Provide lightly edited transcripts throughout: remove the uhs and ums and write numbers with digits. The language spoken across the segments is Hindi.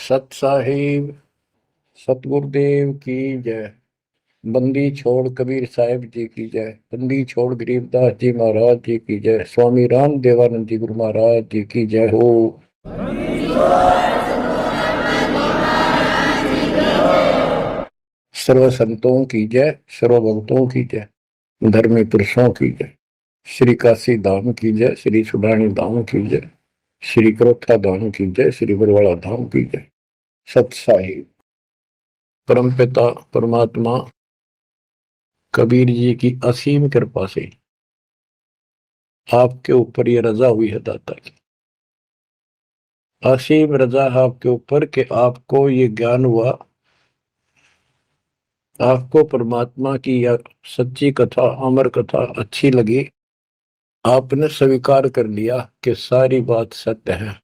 सत साहिब सतगुरुदेव की जय। बंदी छोड़ कबीर साहिब जी की जय। बंदी छोड़ गरीबदास जी महाराज जी की जय। स्वामी राम देवानंद जी गुरु महाराज जी की जय हो। सर्व संतों की जय, सर्व भक्तों की जय, धर्मी पुरुषों की जय। श्री काशी धाम की जय, श्री सुडानी धाम की जय, श्री क्रोथा धाम की जय, श्री बरवाड़ा धाम की जय। सत साहिब परमपिता परमात्मा कबीर जी की असीम कृपा से आपके ऊपर ये रजा हुई है दाता की। असीम रजा है आपके ऊपर कि आपको ये ज्ञान हुआ, आपको परमात्मा की यह सच्ची कथा, अमर कथा अच्छी लगी। आपने स्वीकार कर लिया कि सारी बात सत्य है,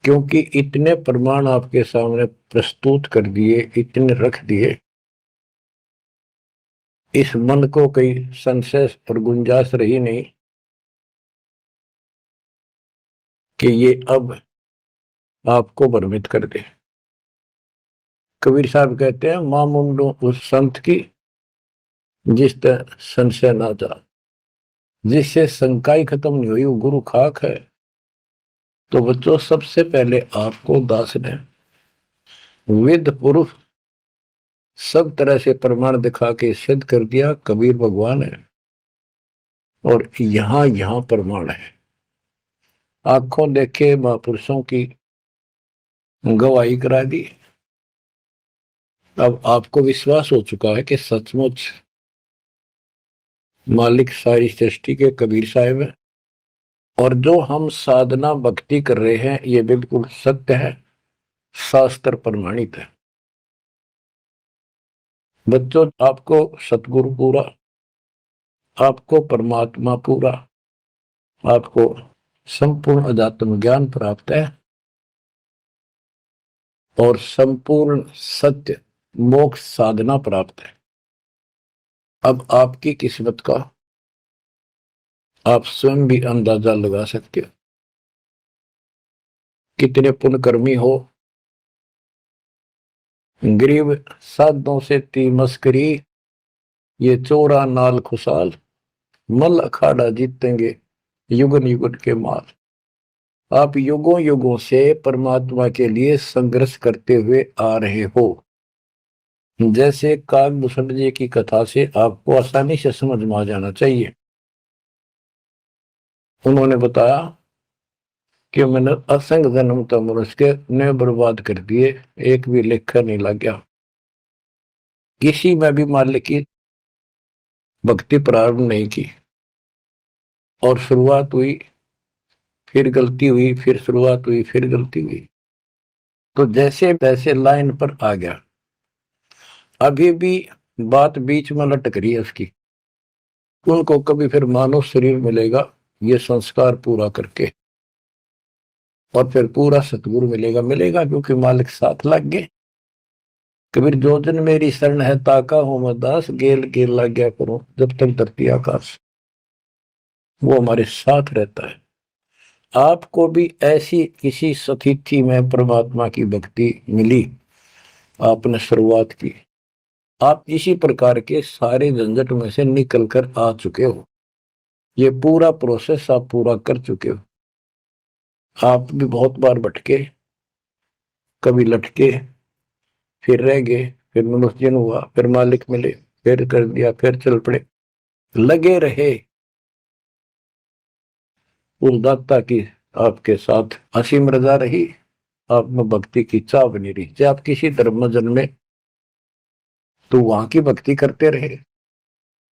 क्योंकि इतने प्रमाण आपके सामने प्रस्तुत कर दिए, इतने रख दिए, इस मन को कोई संशय और गुंजाइश रही नहीं कि ये अब आपको भ्रमित कर दे। कबीर साहब कहते हैं, मां मुंडो उस संत की जिस तरह संशय ना जा, जिससे शंकाई खत्म नहीं हुई वो गुरु खाक है। तो बच्चों, सबसे पहले आपको दास ने वेद पुरुष सब तरह से प्रमाण दिखा के सिद्ध कर दिया कबीर भगवान है, और यहां प्रमाण है। आंखों देखे महापुरुषों की गवाही करा दी। अब आपको विश्वास हो चुका है कि सचमुच मालिक सारी सृष्टि के कबीर साहिब है, और जो हम साधना भक्ति कर रहे हैं ये बिल्कुल सत्य है, शास्त्र प्रमाणित है। बच्चों, आपको सतगुरु पूरा, आपको परमात्मा पूरा, आपको संपूर्ण अध्यात्म ज्ञान प्राप्त है, और संपूर्ण सत्य मोक्ष साधना प्राप्त है। अब आपकी किस्मत का आप स्वयं भी अंदाजा लगा सकते हो। कितने पुण्यकर्मी हो, गरीब साधों से ती मस्करी, ये चोरा नाल खुशाल, मल अखाड़ा जीतेंगे युगन युगन के माल। आप युगों युगों से परमात्मा के लिए संघर्ष करते हुए आ रहे हो। जैसे काकभूषण जी की कथा से आपको आसानी से समझ में आ जाना चाहिए। उन्होंने बताया कि मैंने असंख्य जन्म तो मनुष्य ने बर्बाद कर दिए, एक भी लेखा नहीं लग गया। किसी में भी मालिक की भक्ति प्रारंभ नहीं की, और शुरुआत हुई, फिर गलती हुई, फिर शुरुआत हुई, फिर गलती हुई, तो जैसे तैसे लाइन पर आ गया। अभी भी बात बीच में लटक रही है उसकी। उनको कभी फिर मानव शरीर मिलेगा ये संस्कार पूरा करके, और फिर पूरा सतगुरु मिलेगा। मिलेगा क्योंकि मालिक साथ लग गए। कबीर जो दिन मेरी शरण है ताका हो मैं दास, गेल गेल लग गया करो जब तक धरती आकाश। वो हमारे साथ रहता है। आपको भी ऐसी किसी स्थिति में परमात्मा की भक्ति मिली, आपने शुरुआत की, आप इसी प्रकार के सारे झंझट में से निकल कर आ चुके हो। ये पूरा प्रोसेस आप पूरा कर चुके हो। आप भी बहुत बार भटके, कभी लटके, फिर रह गए, फिर मनुष्य हुआ, फिर मालिक मिले, फिर कर दिया, फिर चल पड़े। लगे रहे उस दाता की आपके साथ असीम रजा रही। आप में भक्ति की चाह बनी रही। जब आप किसी धर्म में जन्मे तो वहां की भक्ति करते रहे,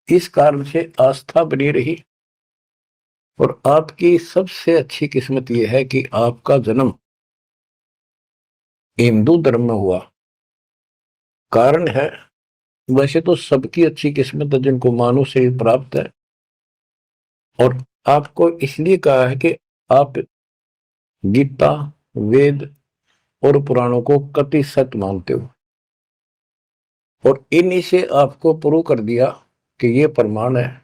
इस कारण से आस्था बनी रही। और आपकी सबसे अच्छी किस्मत यह है कि आपका जन्म हिंदू धर्म में हुआ। कारण है, वैसे तो सबकी अच्छी किस्मत है जिनको मानव से प्राप्त है, और आपको इसलिए कहा है कि आप गीता, वेद और पुराणों को कति सत्य मानते हो, और इन्हीं से आपको प्रूव कर दिया कि ये प्रमाण है,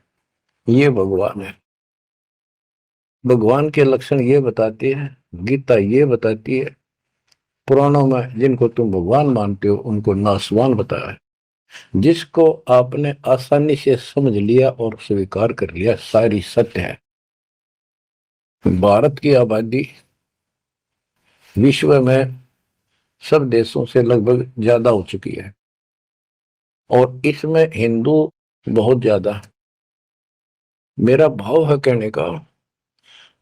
ये भगवान है। भगवान के लक्षण ये बताती है, गीता ये बताती है, पुराणों में जिनको तुम भगवान मानते हो उनको नासवान बताया है। जिसको आपने आसानी से समझ लिया और स्वीकार कर लिया, सारी सत्य है। भारत की आबादी विश्व में सब देशों से लगभग ज्यादा हो चुकी है और इसमें हिंदू बहुत ज्यादा है। मेरा भाव है कहने का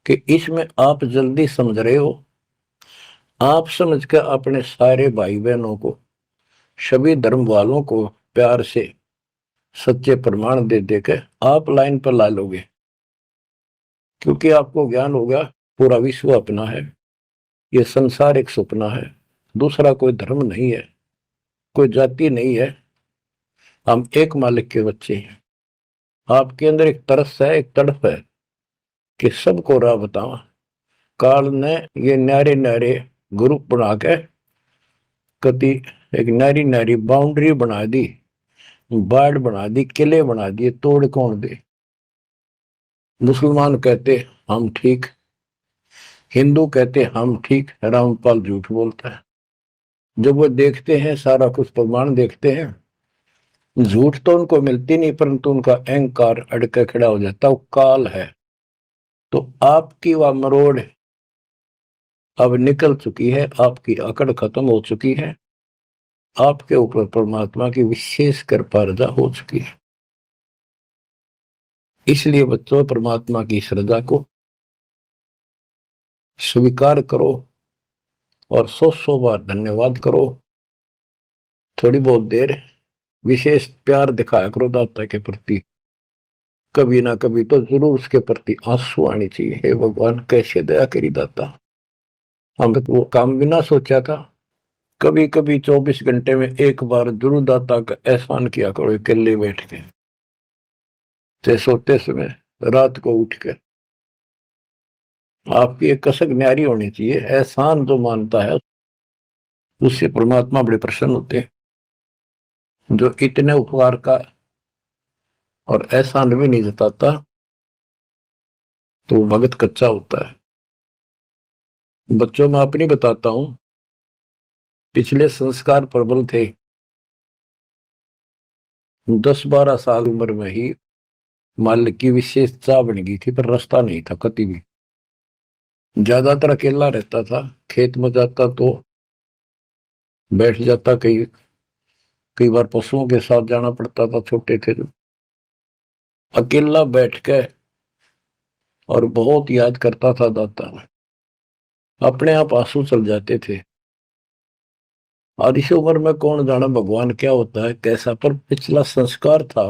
कि इसमें आप जल्दी समझ रहे हो। आप समझ कर अपने सारे भाई बहनों को, सभी धर्म वालों को प्यार से सच्चे प्रमाण दे देकर आप लाइन पर ला लोगे, क्योंकि आपको ज्ञान होगा पूरा विश्व अपना है, ये संसार एक सपना है, दूसरा कोई धर्म नहीं है, कोई जाति नहीं है, हम एक मालिक के बच्चे हैं। आपके अंदर एक तरस है, एक तड़प है कि सबको राह बतावा। काल ने ये न्यारे न्यारे ग्रुप बना के कति एक नारी नारी बाउंड्री बना दी, बाढ़ बना दी, किले बना दिए, तोड़ कौन दे। मुसलमान कहते हम ठीक, हिंदू कहते हम ठीक, रामपाल झूठ बोलता है। जब वो देखते हैं सारा कुछ प्रमाण देखते हैं, झूठ तो उनको मिलती नहीं, परंतु उनका अहंकार अड़के खड़ा हो जाता, वो काल है। तो आपकी वह मरोड़ अब निकल चुकी है, आपकी अकड़ खत्म हो चुकी है, आपके ऊपर परमात्मा की विशेष कृपा रजा हो चुकी है। इसलिए बच्चों, परमात्मा की श्रद्धा को स्वीकार करो और 100 बार धन्यवाद करो। थोड़ी बहुत देर विशेष प्यार दिखाया करो दाता के प्रति, कभी ना कभी तो जरूर उसके प्रति आंसू आनी चाहिए। हे भगवान, कैसे दया करी दाता, हम वो काम बिना सोचा था। कभी कभी 24 घंटे में एक बार जरूर दाता का एहसान किया करो, अकेले बैठ के, चाहे सोते समय, रात को उठ कर। आपकी एक कसक न्यारी होनी चाहिए। एहसान जो मानता है उससे परमात्मा बड़े प्रसन्न होते हैं। जो इतने उपकार का और एहसान भी नहीं जताता तो भगत कच्चा होता है। बच्चों में अपनी बताता हूं, पिछले संस्कार प्रबल थे। 10-12 साल उम्र में ही मालिक की विशेष चाह बन गई थी, पर रास्ता नहीं था कति भी। ज्यादातर अकेला रहता था, खेत में जाता तो बैठ जाता, कई कई बार पशुओं के साथ जाना पड़ता था, छोटे थे जो। अकेला बैठ के और बहुत याद करता था दाता, अपने आप आंसू चल जाते थे। और इस उम्र में कौन जाना भगवान क्या होता है कैसा, पर पिछला संस्कार था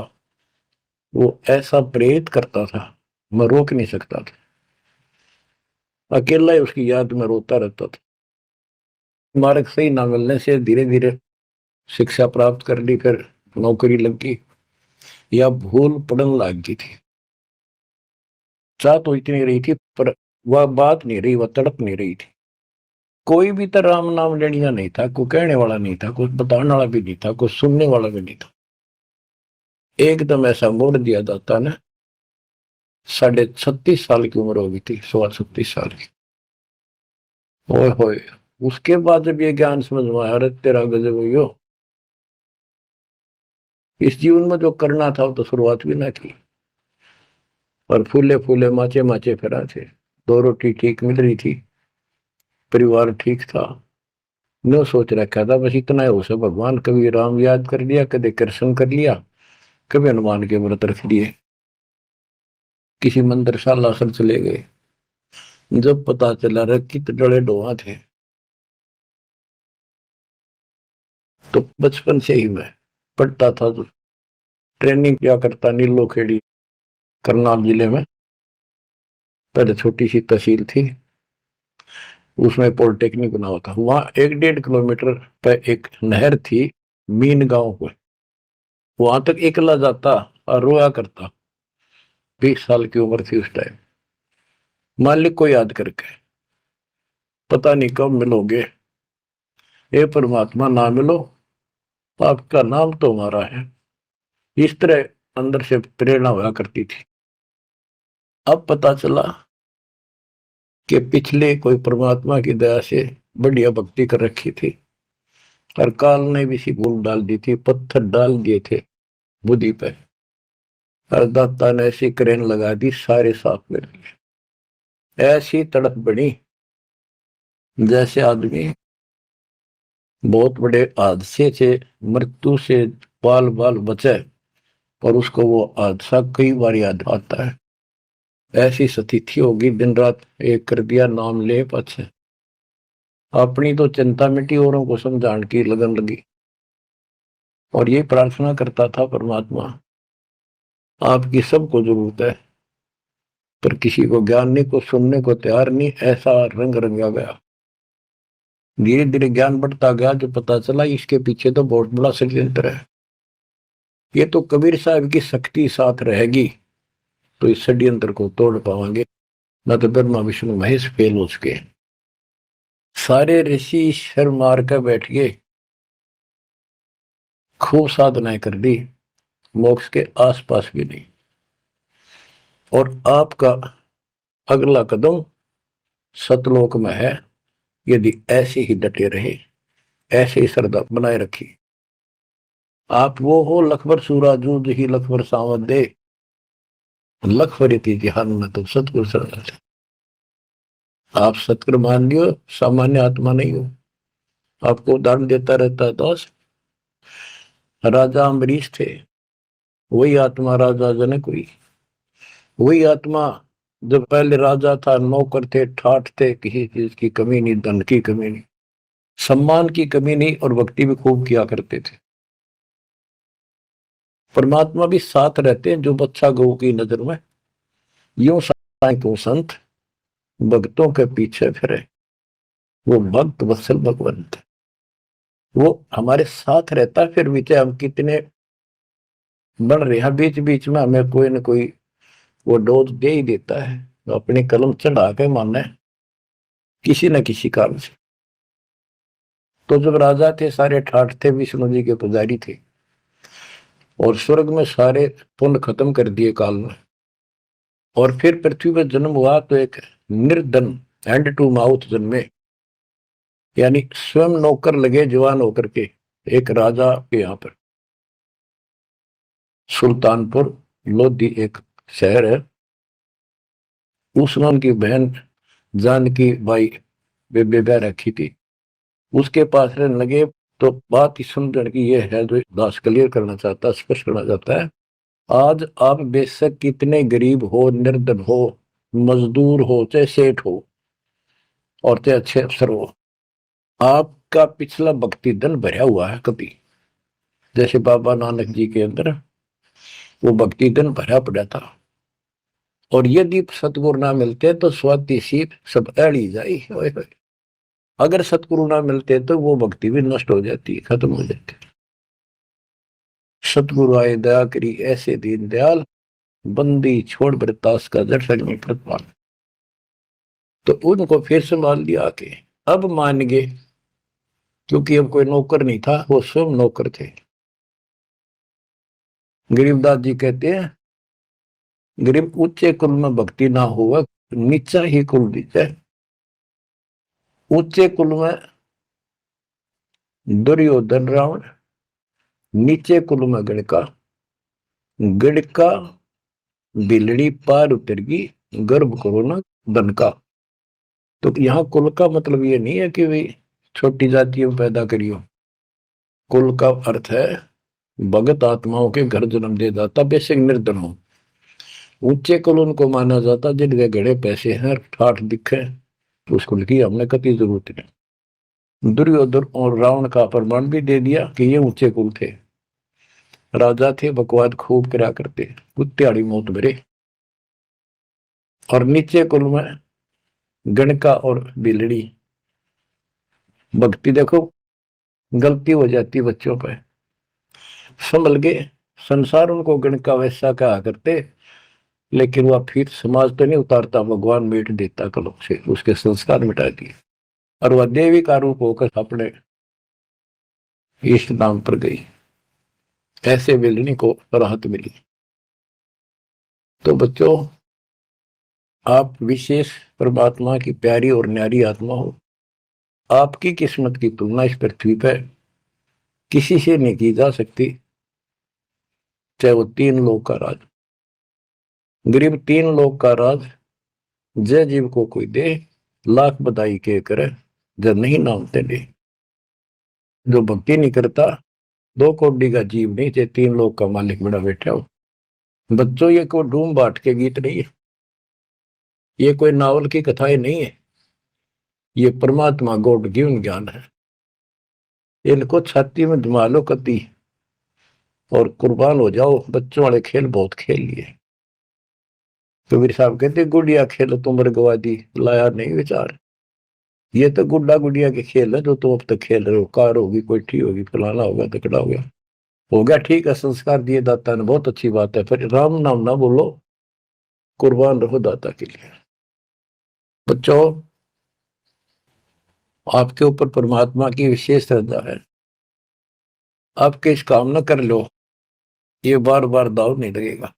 वो ऐसा प्रेरित करता था, मैं रोक नहीं सकता था। अकेला ही उसकी याद में रोता रहता था। मार्ग सही ना मिलने से धीरे धीरे शिक्षा प्राप्त कर ली, फिर नौकरी लग गई, या भूल पड़न लग गई थी। चाह तो इतनी रही थी पर वह बात नहीं रही, वह तड़प नहीं रही थी। कोई भी तो राम नाम लेनिया नहीं था, कोई कहने वाला नहीं था, कोई बताने वाला भी नहीं था, कोई सुनने वाला भी नहीं था। एकदम ऐसा मोड़ दिया दाता ने। 36.5 साल की उम्र हो गई थी, 36.25 साल की। ओए होए, उसके बाद जब ये ज्ञान समझ में आया, अरे तेरा गजब हो, इस जीवन में जो करना था वो तो शुरुआत भी ना की, और फूले फूले माचे माचे फिरा थे। 2 रोटी ठीक मिल रही थी, परिवार ठीक था। न सोच रखा था बस इतना ही हो सके, भगवान कभी राम याद कर लिया, कभी कृष्ण कर लिया, कभी हनुमान के व्रत रख लिए, किसी मंदिर शालासर चले गए। जब पता चला रखी तो डले डोहा थे। तो बचपन से ही मैं पढ़ता था, तो ट्रेनिंग क्या करता नीलो खेड़ी, करनाल जिले में। पहले छोटी सी तहसील थी, उसमें पॉलिटेक्निक बना हुआ था। वहां 1-1.5 किलोमीटर पर एक नहर थी, मीन गांव को। वहां तक एकला जाता और रोया करता। 20 साल की उम्र थी उस टाइम। मालिक को याद करके, पता नहीं कब मिलोगे, ये परमात्मा ना मिलो, आपका नाम तो हमारा है। इस तरह अंदर से प्रेरणा हुआ करती थी। अब पता चला कि पिछले कोई परमात्मा की दया से बढ़िया भक्ति कर रखी थी, और काल ने भी सी भूल डाल दी थी, पत्थर डाल दिए थे बुद्धि पे, और दाता ने ऐसी क्रेन लगा दी, सारे साफ कर दिए। ऐसी तड़प बनी जैसे आदमी बहुत बड़े हादसे से, मृत्यु से बाल बाल बचे और उसको वो हादसा कई बार याद आता है। ऐसी स्थिति होगी, दिन रात एक कर दिया नाम ले पाछे, अपनी तो चिंता मिटी, औरों को समझाने की लगन लगी। और ये प्रार्थना करता था, परमात्मा आपकी सबको जरूरत है, पर किसी को ज्ञान नहीं, को सुनने को तैयार नहीं। ऐसा रंग रंगा गया। धीरे धीरे ज्ञान बढ़ता गया, जो पता चला इसके पीछे तो बहुत बड़ा षड्यंत्र है। ये तो कबीर साहब की शक्ति साथ रहेगी तो इस षड्यंत्र को तोड़ पाएंगे, न तो ब्रह्मा विष्णु महेश फेल हो चुके। सारे ऋषि शर मार कर बैठ गए, खूब साधनाएं कर दी, मोक्ष के आसपास भी नहीं। और आपका अगला कदम सतलोक में है, यदि ऐसे ही डटे रहे, ऐसे ही श्रद्धा बनाए रखी। आप वो हो लखबर सूराजू ही लखबर सावत दे, लखबर जिहान में तो सतगुरु शरण। आप सतगुरु मान लियो, सामान्य आत्मा नहीं हो। आपको उदाहरण देता रहता है दोस्त, राजा अम्बरीश थे, वही आत्मा राजा जनक हुई। वही आत्मा जब पहले राजा था, नौकर थे, ठाठ थे, किसी चीज की कमी नहीं, धन की कमी नहीं, सम्मान की कमी नहीं, और भक्ति भी खूब किया करते थे। परमात्मा भी साथ रहते हैं जो बच्चा गौ की नजर में। यूं तो संत भक्तों के पीछे फिरे, वो भक्त वत्सल भगवंत, वो हमारे साथ रहता है। फिर भी चाहे हम कितने बढ़ रहे हैं, बीच बीच में हमें कोई न कोई वो डोज दे ही देता है, तो अपनी कलम चढ़ा के मानना है किसी न किसी कारण से। तो जब राजा थे, सारे ठाठ थे, विष्णु जी के पुजारी थे, और स्वर्ग में सारे पुण्य खत्म कर दिए काल में, और फिर पृथ्वी पर जन्म हुआ तो एक निर्धन हैंड टू माउथ जन्मे, यानी स्वयं नौकर लगे जवान होकर के। एक राजा के यहाँ पर सुल्तानपुर लोधी एक शहर है, उसमें उनकी बहन जानकी बाई बेबे रखी थी, उसके पास रहने लगे। तो बात ही समझने की ये है, जो दास क्लियर करना चाहता है, स्पष्ट करना चाहता है। आज आप बेशक कितने गरीब हो, निर्धन हो, मजदूर हो, चाहे सेठ हो, और चाहे अच्छे अफसर हो, आपका पिछला भक्ति धन भरा हुआ है कभी। जैसे बाबा नानक जी के अंदर वो भक्ति धन भरा पड़ा था, और यदि सतगुरु ना मिलते तो स्वाति सीप सब अड़ी जाई। अगर सतगुरु ना मिलते तो वो भक्ति भी नष्ट हो जाती, खत्म हो जाती। सतगुरु आए दया करी, ऐसे दीन दयाल, बंदी छोड़ बरतास का जड़ संग प्रतिपाल। तो उनको फिर संभाल लिया आके, अब मान गए, क्योंकि अब कोई नौकर नहीं था, वो स्वयं नौकर थे। गरीबदास जी कहते हैं, गरीब ऊंचे कुल में भक्ति ना हुआ, नीचा ही कुल दीजिए। ऊंचे कुल में दुर्योधन रावण, नीचे कुल में गणका, गणका बिलड़ी पार उतर गई, गर्भ करो ना धन का। तो यहाँ कुल का मतलब ये नहीं है कि भाई छोटी जातियों पैदा करियो। कुल का अर्थ है भगत आत्माओं के घर जन्म दे जाता, बेसिक निर्धन हो। ऊंचे कुल उनको माना जाता जिनके घड़े पैसे हैं, ठाठ दिखे, उस कुल की हमने कभी जरूरत नहीं। दुर्योधन और रावण का प्रमाण भी दे दिया कि ये ऊंचे कुल थे, राजा थे, बकवाद खूब करा करते, कुत्तेआड़ी मौत भरे। और नीचे कुल में गणका और बिलड़ी, भक्ति देखो गलती हो जाती बच्चों पे, संभल गए। संसार उनको गणका वैसा कहा करते, लेकिन वह फिर समाज तो नहीं उतारता, भगवान मीट देता कलों से, उसके संस्कार मिटा दिए, और वह देवी का रूप होकर अपने इष्ट नाम पर गई। ऐसे बिलड़ी को राहत मिली। तो बच्चों, आप विशेष परमात्मा की प्यारी और न्यारी आत्मा हो, आपकी किस्मत की तुलना इस पृथ्वी पर किसी से नहीं की जा सकती, चाहे वो 3 लोक का राज, गरीब 3 लोक का राज जय जीव को कोई दे, लाख बधाई के करे, जब नहीं नामते ले। जो भक्ति नहीं करता, 2 कौड़ी का जीव नहीं, चाहे 3 लोक का मालिक बड़ा बैठा हो। बच्चों, ये कोई डूम बाट के गीत नहीं है, ये कोई नावल की कथाएं नहीं है, ये परमात्मा गॉड गिवन ज्ञान है। इनको छाती में जमा लो कति और कुर्बान हो जाओ। बच्चों वाले खेल बहुत खेल लिए। कबीर साहब कहते गुड़िया खेल तुम गवा दी, लाया नहीं विचार। ये तो गुड्डा गुड़िया के खेल है जो तुम अब तक खेल रहे हो। कार होगी, कोठी होगी, फलाना होगा, तकड़ा हो गया ठीक है, संस्कार दिए दाता ने, बहुत अच्छी बात है, फिर राम नाम ना बोलो, कुर्बान रहो दाता के लिए। बच्चों, आपके ऊपर परमात्मा की विशेष श्रद्धा है, आपके इस काम न कर लो, ये बार बार दाव नहीं लगेगा।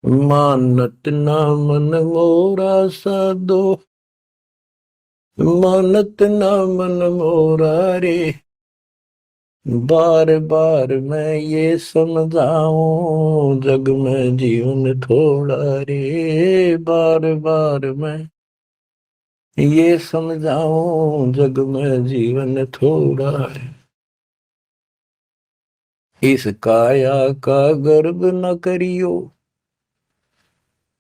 मानत ना मन मोरा साधो, मानत ना मन मोरा रे, बार बार मैं ये समझाऊं, जग में जीवन थोड़ा रे। बार बार मैं ये समझाऊं, जग में जीवन थोड़ा है। इस काया का गर्व न करियो,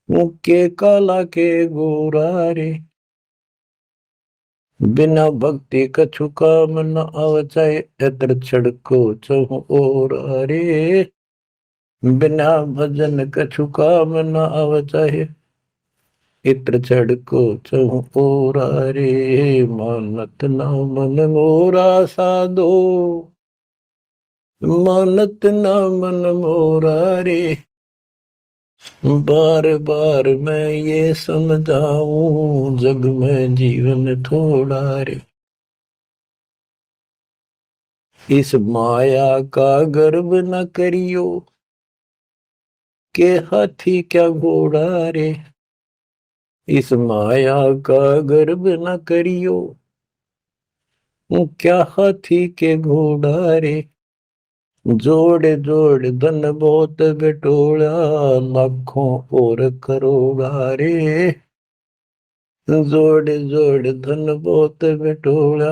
मुक्के काला के गोरा रे। बिना भक्ति कछु काम न आवचाए, इधर छड़को चहु और रे। बिना भजन कछु काम न आवचाए, इत्र छड़को चहु और रे। मानत ना मन मोरा साधो, मानत ना मन मोरा रे। बार बार मैं ये समझाऊं, जग में जीवन थोड़ा रे। इस माया का गर्व न करियो, के हाथी क्या घोड़ा रे। इस माया का गर्व न करियो, क्या हाथी के घोड़ा रे। जोड़ जोड़ धन बहुत बटोला, लाखों और करोड़ा रे। जोड़ जोड़ धन बहुत बटोला,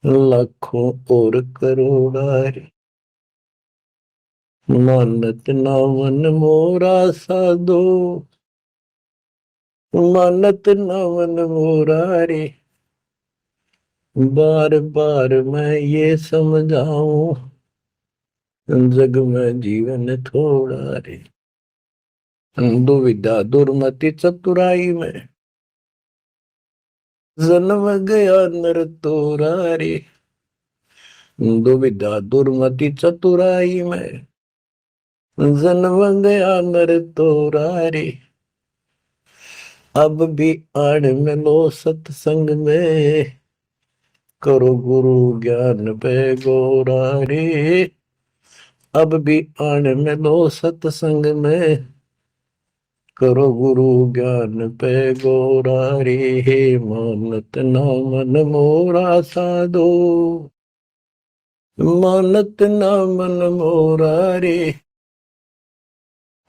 लाखों और करोड़ा रे। मानत ना मन मोरा साधो, मानत ना मन मोरा रे। बार बार मैं ये समझाऊं, जग में जीवन थोड़ा रे। दुविधा दुर्मति चतुराई में, जन्म गया नर तोरा रे। दुविधा दुर्मति चतुराई में, जन्म गया नर तोरा रे। अब भी आड़ मिलो सत्संग में, करो गुरु ज्ञान पे गोरा रे। अब भी आड़ मिलो सत्संग में, करो गुरु ज्ञान पे गोरा रे। मानत ना मन मोरा साधो, मानत ना मन मोरा रे।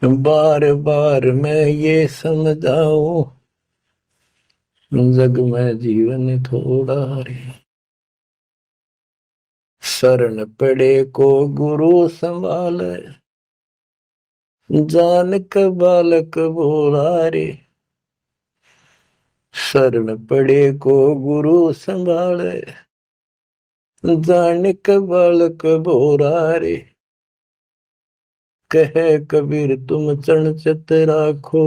बार बार मैं ये समझाऊं, जग में जीवन थोड़ा रे। शरण पड़े को गुरु संभाले, जान क बालक बोला रे। शरण पड़े को गुरु संभाले, जान क बालक बोरा रे। कहे कबीर तुम चरण चित राखो,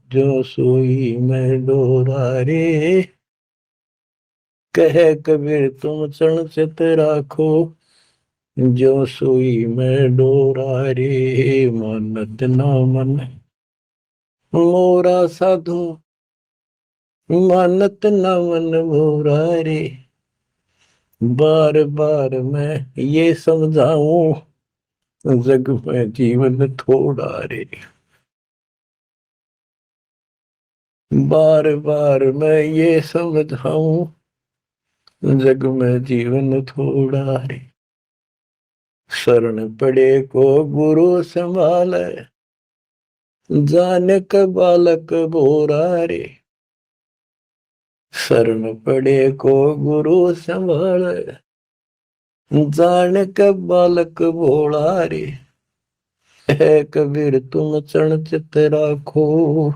जो सोई मैं डोरा रे। कहे कबीर तुम चरण चित राखो, जो सोई मैं डोरा रे। मानत ना मन मोरा साधु, मानत ना मन मोरा रे। बार बार मैं ये समझाऊं, जग में जीवन थोड़ा रे। बार बार मैं ये समझाऊं, जग में जीवन थोड़ा रे, शरण पड़े को गुरु संभाले, जाने का बालक बोरा रे, शरण पड़े को गुरु संभाले, जाने का बालक भोला रे, है कबीर तुम चरण चित राखो,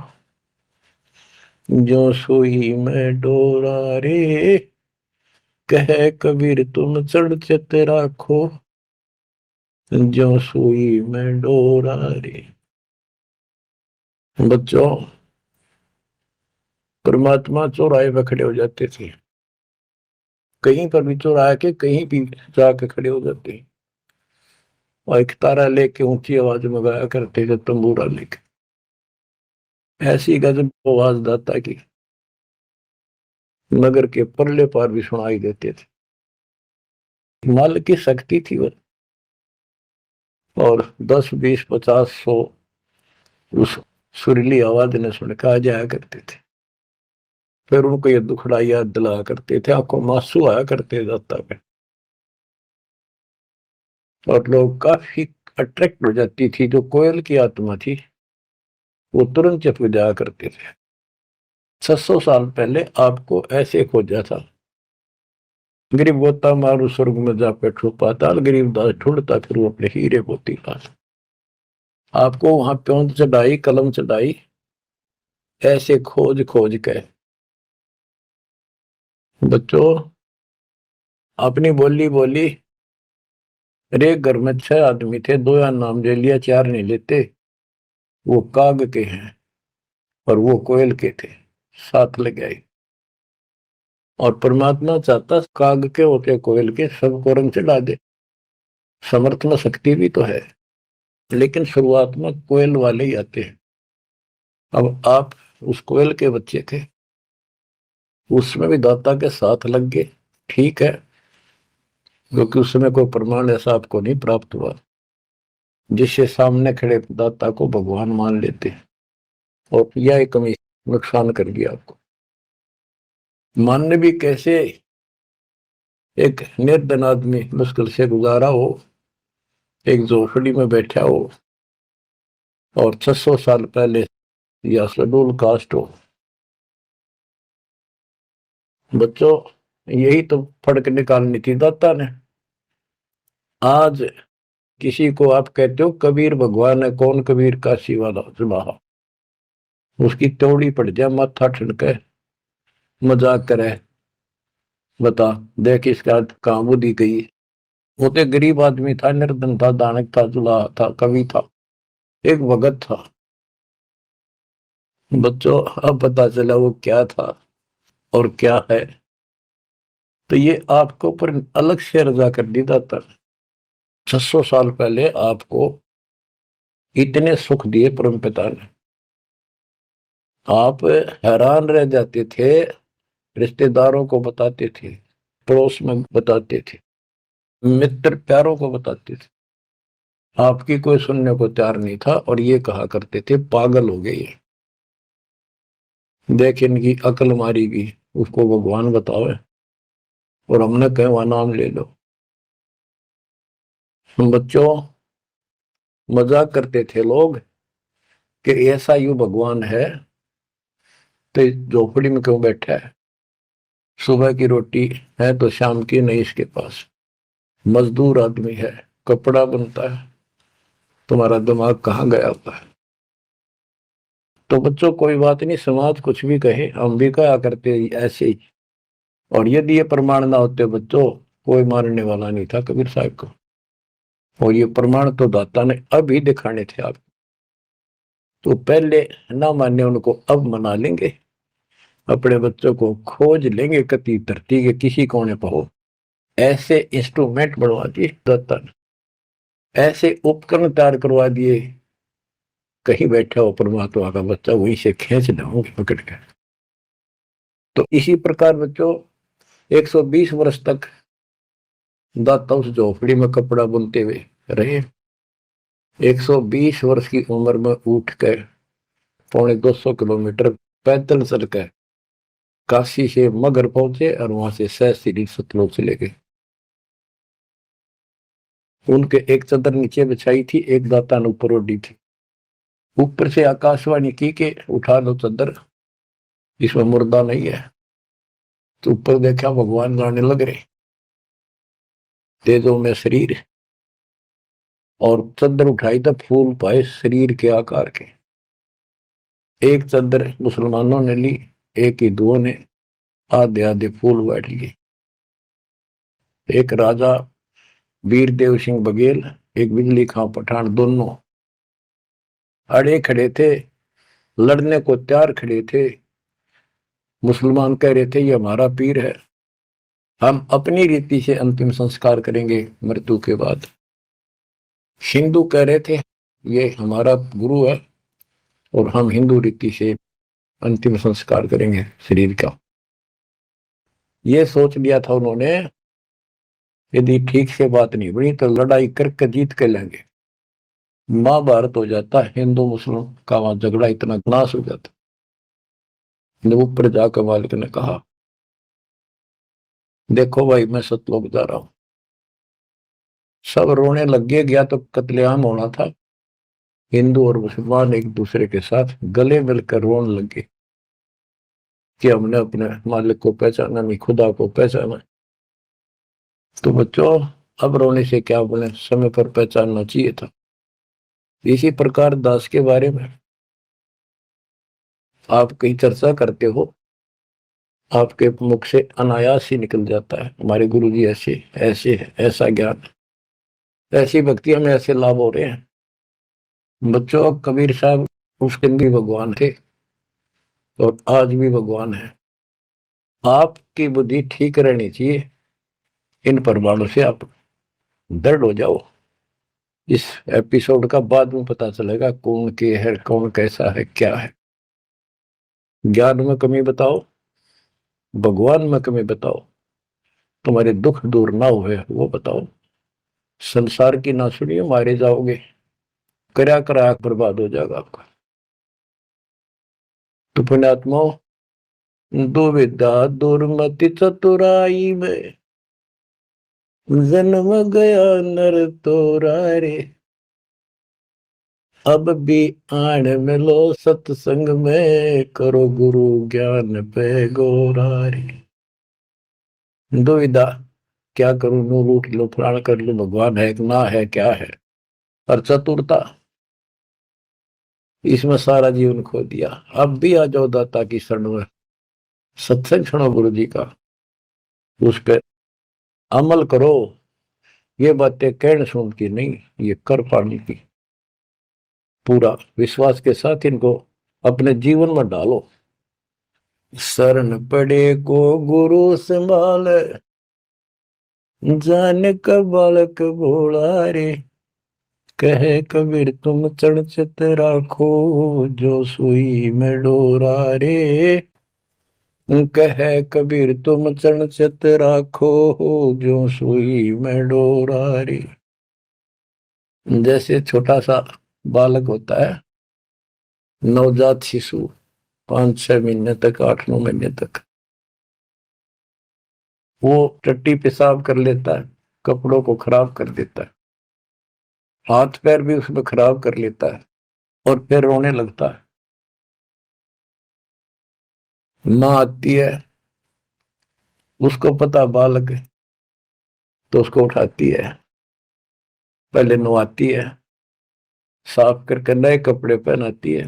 जो सोई में डोरा रे, कह कबीर तुम चढ़ चित राखो, जो सोई में डोरा रे। बच्चों, परमात्मा चौराहे पे खड़े हो जाते थे, कहीं पर भी चौराहे के कहीं भी जाके खड़े हो जाते, और एक तारा लेके ऊंची आवाज में गाया करते थे, तंबूरा लेके, ऐसी गजब आवाज दाता की नगर के परले पार भी सुनाई देते थे। माल की शक्ति थी वो, और 10 20 50 100 उस सुरीली आवाज ने सुन के आ जाया करते थे। फिर उनको ये दुखड़ा याद दिलाया करते थे, आंखों में आंसू आया करते दाता पे, और लोग काफी अट्रैक्ट हो जाती थी। जो कोयल की आत्मा थी वो तुरंत चप जाया करते थे। 600 साल पहले आपको ऐसे खोजा था, गरीब गोता मारू स्वर्ग में जा बैठो पाताल, गरीब दास ढूंढता फिर वो अपने हीरे मोती पास। आपको वहां प्योंद चढ़ाई, कलम चढ़ाई, ऐसे खोज खोज के। बच्चों, अपनी बोली बोली, एक घर में 6 आदमी थे, 2 या नाम ले लिया, 4 नहीं लेते, वो काग के हैं और वो कोयल के थे, साथ लग गए। और परमात्मा चाहता काग के होते कोयल के सबको रंग चढ़ा दे। समर्थ में शक्ति भी तो है, लेकिन शुरुआत में कोयल वाले ही आते हैं। अब आप उस कोयल के बच्चे थे, उसमें भी दाता के साथ लग गए, ठीक है, क्योंकि उस समय कोई प्रमाण ऐसा आपको नहीं प्राप्त हुआ जिससे सामने खड़े दाता को भगवान मान लेते, और यह कमी नुकसान कर दिया आपको। मानने भी कैसे, एक निर्धन आदमी मुश्किल से गुजारा हो, एक झोपड़ी में बैठा हो, और 600 साल पहले या शेड्यूल कास्ट हो। बच्चों, यही तो फर्क निकालनी थी दाता ने। आज किसी को आप कहते हो कबीर भगवान है, कौन कबीर काशी वाला जुलाहा, उसकी तोड़ी पड़ जाए, माथा ठनके, मजाक करे, बता देख इसका कहां बुद्धि गई। वो तो गरीब आदमी था, निर्धन था, दानक था, जुलाहा था, कवि था, एक भगत था। बच्चों, अब पता चला वो क्या था और क्या है। तो ये आपको पर अलग से रजा कर दी दाता। 600 साल पहले आपको इतने सुख दिए परम पिता ने, आप हैरान रह जाते थे, रिश्तेदारों को बताते थे, पड़ोस में बताते थे, मित्र प्यारों को बताते थे, आपकी कोई सुनने को तैयार नहीं था, और ये कहा करते थे पागल हो गए ये, देख इनकी अकल मारी गई, उसको भगवान बताओ, और हमने कहे वहां नाम ले लो। बच्चों, मजाक करते थे लोग कि ऐसा यू भगवान है तो झोपड़ी में क्यों बैठा है, सुबह की रोटी है तो शाम की नहीं इसके पास, मजदूर आदमी है, कपड़ा बनता है, तुम्हारा दिमाग कहाँ गया हुआ है। तो बच्चों, कोई बात नहीं, समाज कुछ भी कहे, हम भी कहा करते ऐसे ही। और यदि ये प्रमाण ना होते बच्चों, कोई मानने वाला नहीं था कबीर साहब को, और ये प्रमाण तो दाता ने अभी दिखाने थे आप। तो पहले ना माने उनको, अब मना लेंगे, अपने बच्चों को खोज लेंगे कति धरती के किसी कोने पर हो, ऐसे इंस्ट्रूमेंट बनवा दिए दाता ने, ऐसे उपकरण तैयार करवा दिए, कहीं बैठा हो परमात्मा का बच्चा वहीं से खींच ले पकड़ के। तो इसी प्रकार बच्चों 120 वर्ष तक दाता उस झोपड़ी में कपड़ा बुनते हुए रहे। 120 वर्ष की उम्र में उठ कर 250 किलोमीटर पैदल चल कर काशी से मगर पहुंचे और वहां से सहस्त्री सतलोक चले गए। उनके एक चादर नीचे बिछाई थी, एक दाता ने ऊपर ओढ़ी थी। ऊपर से आकाशवाणी की कि उठा लो चादर, इसमें मुर्दा नहीं है। तो ऊपर देखा भगवान जाने लग रहे, दे दो मैं शरीर। और चादर उठाई तो फूल पाए शरीर के आकार के। एक चादर मुसलमानों ने ली, एक हिंदुओं ने आधे आधे फूल बैठ लिए। एक राजा वीरदेव सिंह बघेल, एक बिजली खां पठान, दोनों अड़े खड़े थे, लड़ने को तैयार खड़े थे। मुसलमान कह रहे थे ये हमारा पीर है, हम अपनी रीति से अंतिम संस्कार करेंगे मृत्यु के बाद। हिंदू कह रहे थे ये हमारा गुरु है और हम हिंदू रीति से अंतिम संस्कार करेंगे शरीर का। ये सोच लिया था उन्होंने, यदि ठीक से बात नहीं बनी तो लड़ाई करके जीत के लेंगे। महाभारत हो जाता, हिंदू मुस्लिम का वहां झगड़ा इतना नाश हो जाता। ऊपर जाकर मालिक ने कहा देखो भाई मैं सतलोक जा रहा हूं। सब रोने लग गया तो कत्लेआम होना था। हिंदू और मुसलमान एक दूसरे के साथ गले मिलकर रोने लगे कि हमने अपने मालिक को पहचाना नहीं, खुदा को पहचाना। तो बच्चों अब रोने से क्या बोले, समय पर पहचानना चाहिए था। इसी प्रकार दास के बारे में आप कहीं चर्चा करते हो, आपके मुख से अनायास ही निकल जाता है हमारे गुरु जी ऐसे ऐसे है, ऐसा ज्ञान, ऐसी भक्ति, हमें ऐसे लाभ हो रहे हैं। बच्चों कबीर साहब उस दिन भी भगवान थे और आज भी भगवान है। आपकी बुद्धि ठीक रहनी चाहिए, इन प्रमाणों से आप दृढ़ हो जाओ। इस एपिसोड का बाद में पता चलेगा कौन के है, कौन कैसा है, क्या है। ज्ञान में कमी बताओ, भगवान में कमी बताओ, तुम्हारे दुख दूर ना हुए वो बताओ। संसार की ना सुनिए, मारे जाओगे, करा करा बर्बाद हो जाएगा आपका। तो पुण्यात्मा, दुविधा दुर्मति चतुराई में जन्म गया नर तोरा रे। अब भी आण मिलो सत्संग में, करो गुरु ज्ञान पे गोरा रे। दुविधा, क्या करूं, नू लूट लो, फलाना कर लो, भगवान है कि ना है, क्या है। और चतुरता, इसमें सारा जीवन खो दिया। अब भी आ जाओ दाता की शरण में, सत्संग सुनो गुरु जी का, उस पर अमल करो। ये बातें कहने सुन की नहीं, ये कर पाने की। पूरा विश्वास के साथ इनको अपने जीवन में डालो। शरण पड़े को गुरु संभाल, जान का बालक भोला रे। कहे कबीर तुम चढ़ चित राखो, जो सुई में डोरा रे। कहे कबीर तुम चढ़ चित राखो, जो सुई में डोरा रे। जैसे छोटा सा बालक होता है, नवजात शिशु, 5-6 महीने तक, 8-9 महीने तक, वो टट्टी पेशाब कर लेता है, कपड़ों को खराब कर देता है, हाथ पैर भी उसमें खराब कर लेता है और फिर रोने लगता है। माँ आती है, उसको पता बालक है, तो उसको उठाती है, पहले नहलाती है, साफ करके नए कपड़े पहनाती है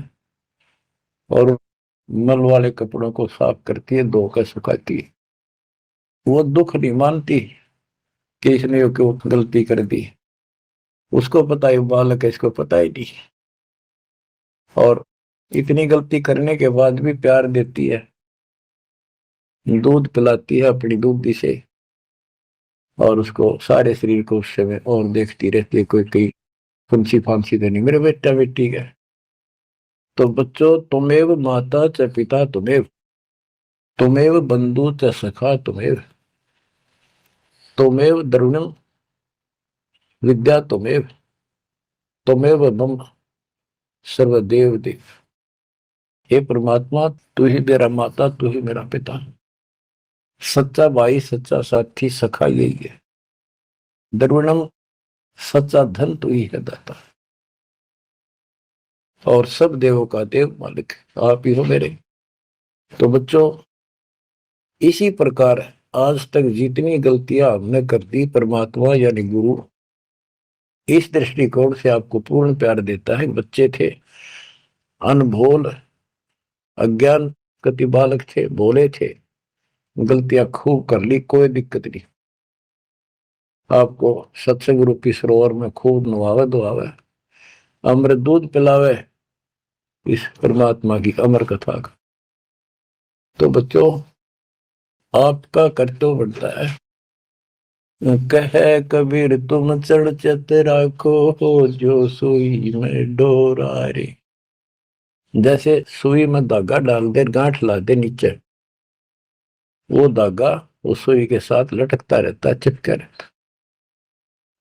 और मल वाले कपड़ों को साफ करती है, धोकर सुखाती है। वो दुख नहीं मानती कि इसने क्यों गलती कर दी, उसको पता है बालक है, इसको पता ही नहीं। और इतनी गलती करने के बाद भी प्यार देती है, दूध पिलाती है अपनी दूधी से, और उसको सारे शरीर को उस समय और देखती रहती है कोई कहीं फुंसी फांसी तो नहीं मेरे बेटा बेटी का। तो बच्चों, तुमेव माता च पिता तुमेव, तुमेव बंधु च सखा तुमेव, तुमेव द्रविणम विद्या तुमेव, तुमेव मम सर्वदेव देव। हे परमात्मा, तू ही मेरा माता, तू ही मेरा पिता, सच्चा भाई, सच्चा साथी, सखा यही है। द्रविणम, सच्चा धन तू ही है दाता, और सब देवों का देव मालिक आप ही हो मेरे। तो बच्चों, इसी प्रकार आज तक जितनी गलतियां हमने कर दी, परमात्मा यानी गुरु इस दृष्टिकोण से आपको पूर्ण प्यार देता है। बच्चे थे, अनभोल, अज्ञान, कति बालक थे, भोले थे, गलतियां खूब कर ली, कोई दिक्कत नहीं। आपको सत्संग रूपी सरोवर में खूब नवावे धोआवे, अमृत दूध पिलावे इस परमात्मा की अमर कथा का। तो बच्चों, आपका कर्तव्य बनता है, कहे कबीर तुम चढ़ चत राखो, जो सुई में डोरा रे। जैसे सुई में धागा डाल दे, गांठ ला दे नीचे, वो धागा उस सुई के साथ लटकता रहता है, चिपका रहता,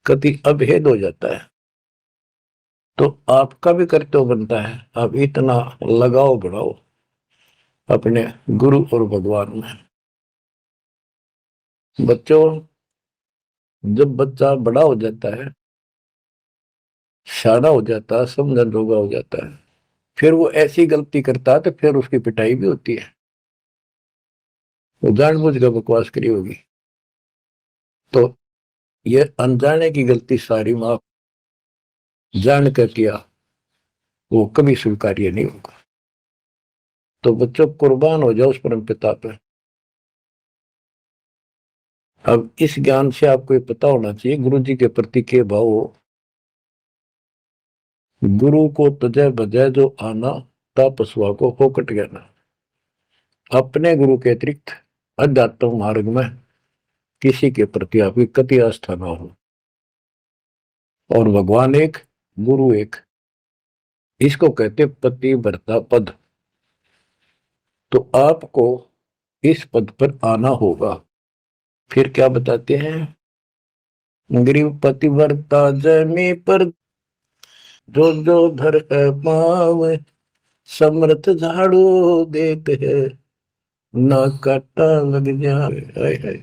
कभी अभेद हो जाता है। तो आपका भी कर्तव्य बनता है, आप इतना लगाव बढ़ाओ अपने गुरु और भगवान में। बच्चों, जब बच्चा बड़ा हो जाता है, शाना हो जाता है, समझन रोगा हो जाता है, फिर वो ऐसी गलती करता है तो फिर उसकी पिटाई भी होती है। वो जानबूझ कर बकवास करी होगी, तो ये अनजाने की गलती सारी माफ जान कर किया, वो कभी स्वीकार्य नहीं होगा। तो बच्चों, कुर्बान हो जाओ उस परम पिता पे। अब इस ज्ञान से आपको ये पता होना चाहिए गुरु जी के प्रति के भाव हो। गुरु को तजय बजय जो आना, तापसवा को होकट गया। अपने गुरु के अतिरिक्त अध्यात्म मार्ग में किसी के प्रति आपकी कति आस्था ना हो। और भगवान एक, गुरु एक, इसको कहते पति भरता पद। तो आपको इस पद पर आना होगा। फिर क्या बताते हैं, गरीब पतिव्रता जमी पर, जो जो धर पाव, समर्थ झाड़ू देते है, ना काटा लग जाए।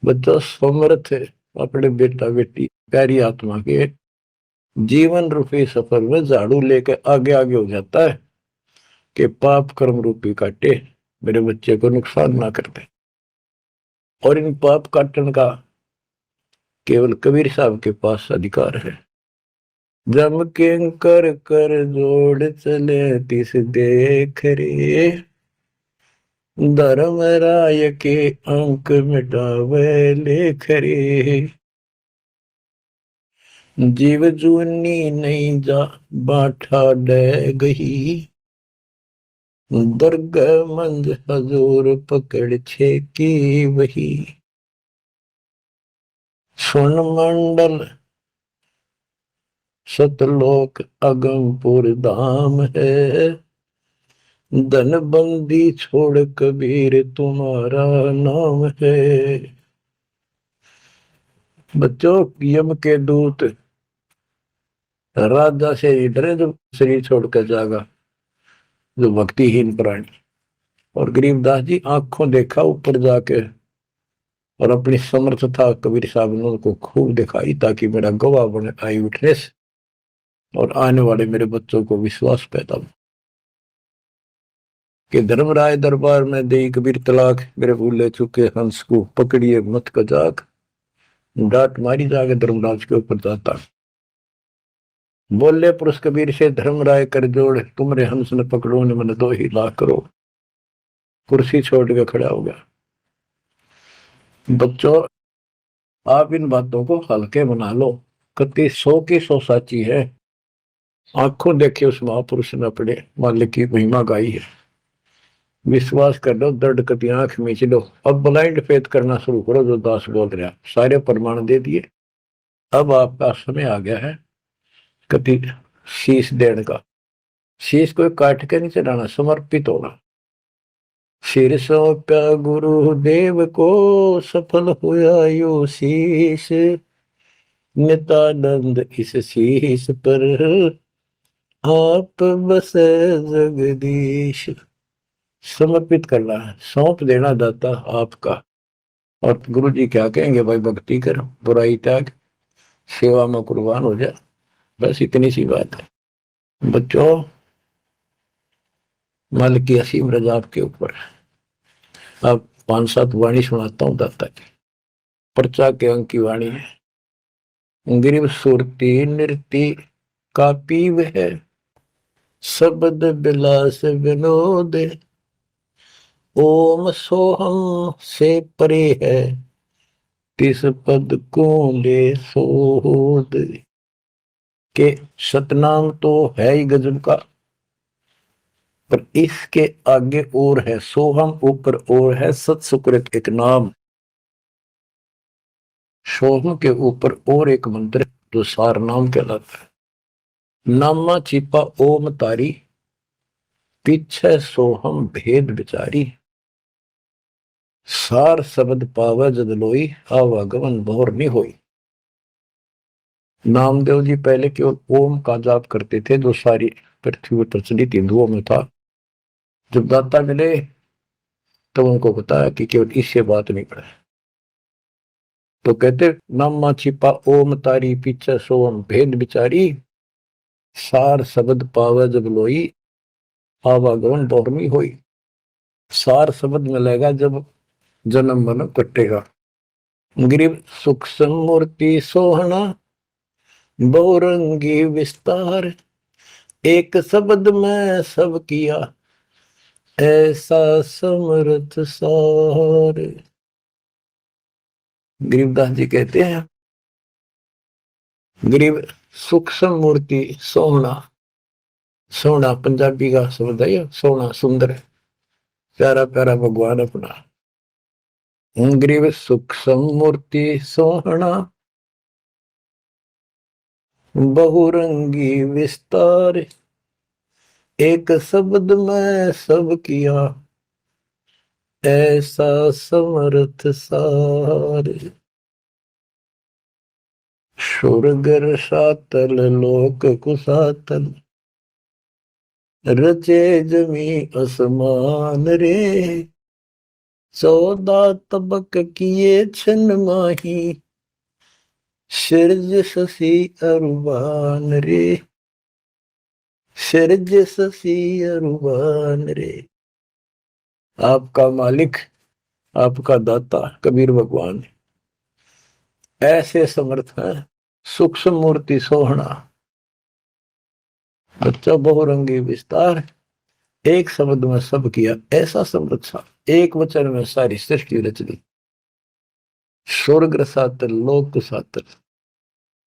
बच्चा समर्थ है अपने बेटा बेटी प्यारी आत्मा के जीवन रूपी सफर में झाड़ू लेकर आगे आगे हो जाता है कि पाप कर्म रूपी काटे मेरे बच्चे को नुकसान ना करते। और इन पाप काटन का केवल कबीर साहब के पास अधिकार है। जम के कर कर जोड़ चले तिस देख रे, धर्म राय के अंक मिटावे लेख रे। जीव जूनी नहीं जा बाठा डे गही, दर्ग मंज हजूर पकड़ छे की वही। सुन मंडल सतलोक अगमपुर धाम है, धन बंदी छोड़ कबीर तुम्हारा नाम है। बच्चों, यम के दूत राजा से डरे जो शरीर छोड़कर जागा, जो भक्तिहीन प्राणी। और गरीबदास जी आंखों देखा ऊपर जाके, और अपनी समर्थता कबीर साहब ने उनको खूब दिखाई, ताकि मेरा गवाह बने आई विटनेस, और आने वाले मेरे बच्चों को विश्वास पैदा हो कि धर्मराय दरबार में दे कबीर तलाक, मेरे भूले चुके हंस को पकड़िए मत कजाक, डांट मारी जाके धर्मराज के ऊपर जाता। बोले पुरुष कबीर से धर्मराय कर जोड़, तुमरे हंस न पकड़ो ने मन 2 ही लाख करो। कुर्सी छोड़ के खड़ा हो गया। बच्चों, आप इन बातों को हल्के बना लो, कति 100 की 100 साची है। आंखों देखे उस महापुरुष ने अपने मालिक की महिमा गाई है। विश्वास कर लो, दर्द कति आंख मीच लो। अब ब्लाइंड फेथ करना शुरू करो, जो दास बोल रहा, सारे प्रमाण दे दिए। अब आपका समय आ गया है कति शीश देने का। शीश को काट के नहीं चढ़ाना, समर्पित होना। सिर सौंप्या गुरुदेव को, सफल हुआ यो शीश, नित्यानंद इस शीश पर आप बसे जगदीश। समर्पित करना है, सौंप देना दाता आपका। और गुरु जी क्या कहेंगे, भाई भक्ति कर, बुराई त्याग, सेवा में कुर्बान हो जा। बस इतनी सी बात है बच्चों। मालिक की असीम रजा आपके ऊपर। अब 5-7 वाणी सुनाता हूँ दाता की। पर्चा के अंक की वाणी है। गिरिव सुरती नृति का पीव है, शब्द बिलास विनोद। ओम सोहम से परे है, तिस पद को ले सोद। के सतनाम तो है ही गजब का, पर इसके आगे और है सोहम, ऊपर और है सत सुकृत एक नाम। सोहम के ऊपर और एक मंत्र जो सार नाम कहलाता है। नामा छिपा ओम तारी, पीछे सोहम भेद विचारी। सार शब्द पावे जद लोई, आवागमन भौर नहीं होई। नामदेव जी पहले केवल ओम का जाप करते थे, जो सारी पृथ्वी पर प्रचलित हिंदुओं में था। जब दाता मिले तो उनको बताया कि केवल इससे बात नहीं पड़े। तो कहते नामा छिपा ओम तारी, पीछे सोम भेद विचारी। सार शब्द पावे जब लोई, आवागमन बहुरमी होई। सार शब्द मिलेगा जब जन्म मन कटेगा। गिरिव सुख समूर्ति सोहना, बहुरंगी विस्तार। एक शब्द में सब किया, ऐसा समर्थ सार। गरीबदास जी कहते हैं, गरीब सूक्ष्म मूर्ति सोहना। सोना पंजाबी का शब्द है, सोना सुंदर, प्यारा प्यारा भगवान अपना। गरीब सूक्ष्म मूर्ति सोहना, बहुरंगी विस्तार। एक शब्द में सब किया, ऐसा समर्थ सार। सुरगर सातल लोक कुसातल, रचे जमी असमान रे। 14 तबक किए छन माही, सिरज शशि अरुबान रे। सिरज शशि अरुबान रे। आपका मालिक, आपका दाता कबीर भगवान ऐसे समर्थ है। सूक्ष्म मूर्ति सोहना, बच्चा बहुरंगी विस्तार। एक शब्द में सब किया, ऐसा समर्थ सा। एक वचन में सारी सृष्टि रच दी। स्वर्ग रसातल लोक सातल,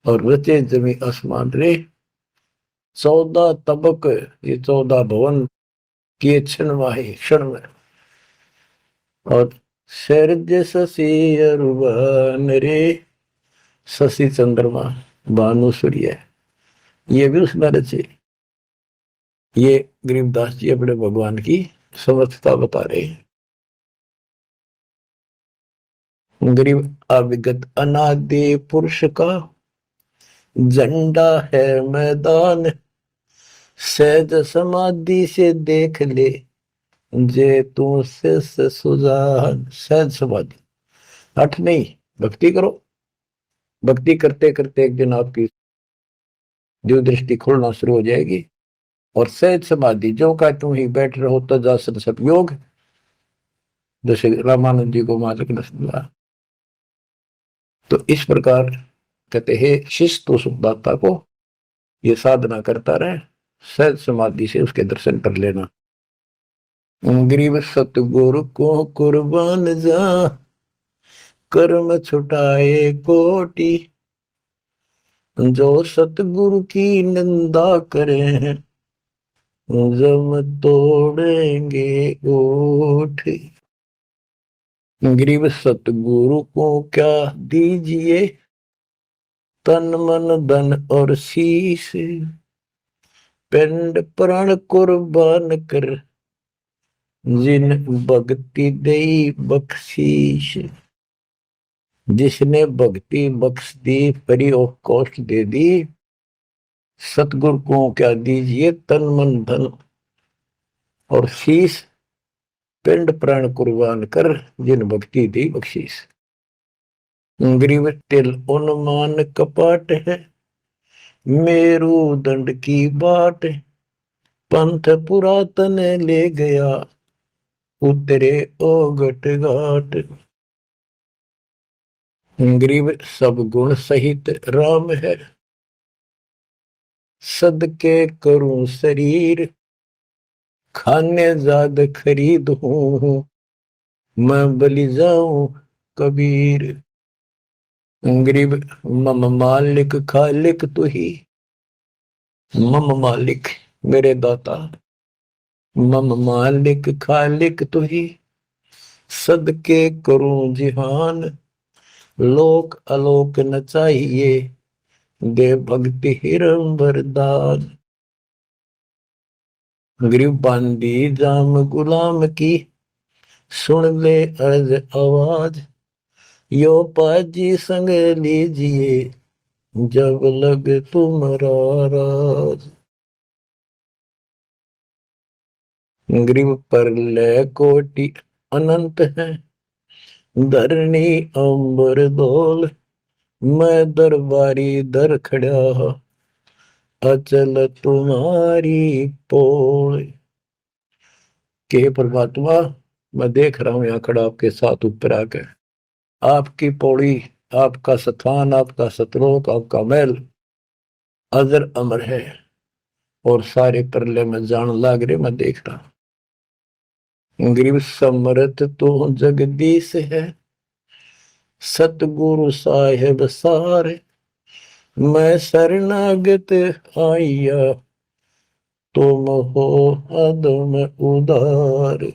और रचे जमी आसमान रे। 14 तबक, ये 14 भवन किए क्षण माही, क्षण में। और शरज शशि अरुबन रे। शशि चंद्रमा, भानु सूर्य, ये भी उसमें रचे। ये गरीबदास जी अपने भगवान की समर्थता बता रहे हैं। गरीब अविगत अनादि पुरुष का झंडा है मैदान। सहज समाधि से देख ले, जे तू से सुजान। सहज समाधि, हठ नहीं, भक्ति करो। भक्ति करते करते एक दिन आपकी जो दृष्टि खुलना शुरू हो जाएगी। और सहज समाधि, जो का तुम ही बैठ रहो तजासन सब योग, जैसे रामानंद जी को मालिक ने सुना। तो इस प्रकार कहते हैं शिष्य तो सुखदाता को ये साधना करता रहे, सहज समाधि से उसके दर्शन कर लेना। गरीब सतगुरु को कुर्बान जा, कर्म छुटाए कोटि। जो सतगुरु की निंदा करे, जम तोड़ेंगे ओठ। गरीब सतगुरु को क्या दीजिए, तन मन धन और शीश। पिंड प्राण कुर्बान कर, जिन भक्ति दई बख्शीश। जिसने भक्ति बख्श दी, फ्री ऑफ कॉस्ट दे दी, सतगुरु को क्या दीजिए तन मन धन और शीश, पिंड प्राण कुर्बान कर जिन भक्ति दी बख्शीश। ग्रीव तिल उन्मान कपाट है, मेरू दंड की बाट, पंथ पुरातन ले गया उतरे ओगट घाट। ग्रीव सब गुण सहित राम है, सदके करूं शरीर, खाने जाद खरीद हूं, मैं बलि जाऊं कबीर। ग्रीब मम मालिक खालिक तू ही, मम मालिक मेरे दाता, मम मालिक खालिक तू ही, सदके करूं जिहान, लोक अलोक न चाहिए, दे भक्ति हिरम वरदान। ग्रीब बांदी जाम गुलाम की, सुन ले अर्ज आवाज, यो पाजी संग लीजिए, जब लग तुम्हारा राज। ग्रीव पर ले कोटि अनंत है, धरणी अंबर डोल, मैं दरबारी दर खड़ा, अचल तुम्हारी पोल। के परमात्मा मैं देख रहा हूं यहां खड़ा आपके साथ ऊपर आकर, आपकी पौड़ी, आपका स्थान, आपका सतलोक, आपका महल अजर अमर है और सारे परले में जान लाग रहे, मैं देख रहा। ग्रीव समरथ तो जगदीश है, सतगुरु साहेब सारे, मैं शरणागत आइया, तुम हो अदम उदार।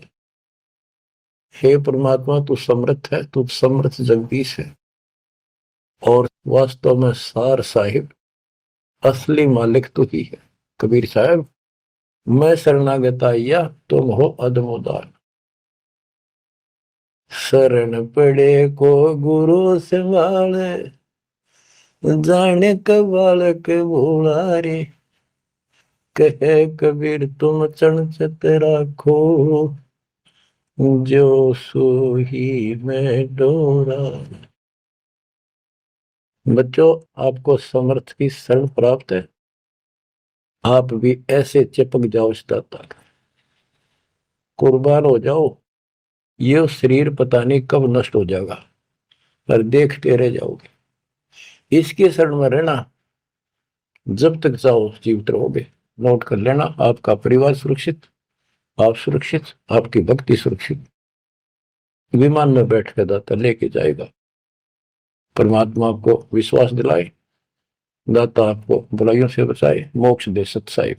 हे परमात्मा तू समर्थ है, तू समर्थ जगदीश है और वास्तव में सार साहिब असली मालिक तू ही है। कबीर साहब मैं शरणागत आइया, तुम हो अदम उदार। शरण पड़े को गुरु संभाले, जाने का बालक भोला रे, कहे कबीर तुम चरणचत राखो, जो सोही में डोरा। बच्चों आपको समर्थ की शरण प्राप्त है, आप भी ऐसे चिपक जाओ इस दाता का, कुर्बान हो जाओ। ये शरीर पता नहीं कब नष्ट हो जाएगा, पर देखते रह जाओगे। इसके शरण में रहना, जब तक जाओ जीवित रहोगे। नोट कर लेना, आपका परिवार सुरक्षित, आप सुरक्षित, आपकी भक्ति सुरक्षित। विमान में बैठ कर दाता लेके जाएगा। परमात्मा आपको विश्वास दिलाए, दाता आपको बुराइयों से बचाए, मोक्ष दे सत साहिब।